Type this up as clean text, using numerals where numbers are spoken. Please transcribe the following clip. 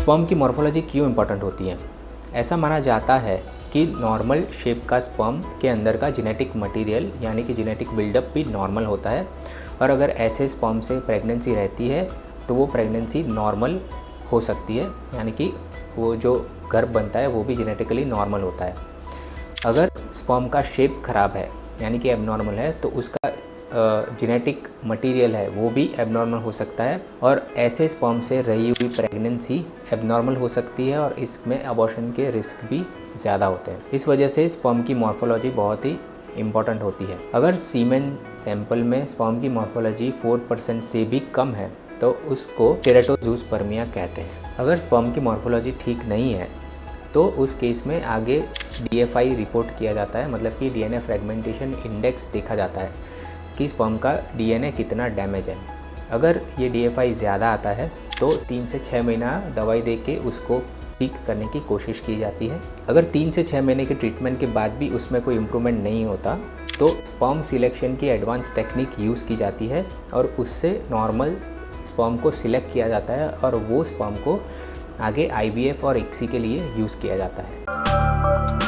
Sperm की morphology क्यों important होती है? ऐसा माना जाता है कि नॉर्मल शेप का स्पर्म के अंदर का जेनेटिक मटेरियल यानी कि जेनेटिक बिल्डअप भी नॉर्मल होता है, और अगर ऐसे स्पर्म से प्रेगनेंसी रहती है तो वो प्रेगनेंसी नॉर्मल हो सकती है, यानी कि वो जो गर्भ बनता है वो भी जेनेटिकली नॉर्मल होता है। अगर स्पर्म का शेप ख़राब है यानी कि एबनॉर्मल है तो उसका जेनेटिक मटेरियल है वो भी एबनॉर्मल हो सकता है, और ऐसे स्पर्म से रही हुई प्रेगनेंसी एबनॉर्मल हो सकती है और इसमें अबॉर्शन के रिस्क भी ज़्यादा होते हैं। इस वजह से स्पर्म की मॉर्फोलॉजी बहुत ही इम्पॉर्टेंट होती है। अगर सीमेन सैंपल में स्पर्म की मॉर्फोलॉजी 4% से भी कम है तो उसको टेराटोजूसपर्मिया कहते हैं। अगर स्पर्म की मॉर्फोलॉजी ठीक नहीं है तो उस केस में आगे DFI रिपोर्ट किया जाता है, मतलब कि DNA फ्रेगमेंटेशन इंडेक्स देखा जाता है कि स्पर्म का DNA कितना डैमेज है। अगर ये DFI ज़्यादा आता है तो 3 से 6 महीना दवाई दे के उसको ठीक करने की कोशिश की जाती है। अगर 3 से 6 महीने के ट्रीटमेंट के बाद भी उसमें कोई इम्प्रूवमेंट नहीं होता तो स्पर्म सिलेक्शन की एडवांस टेक्निक यूज़ की जाती है और उससे नॉर्मल स्पर्म को सिलेक्ट किया जाता है और वो स्पर्म को आगे IVF और ICSI के लिए यूज़ किया जाता है।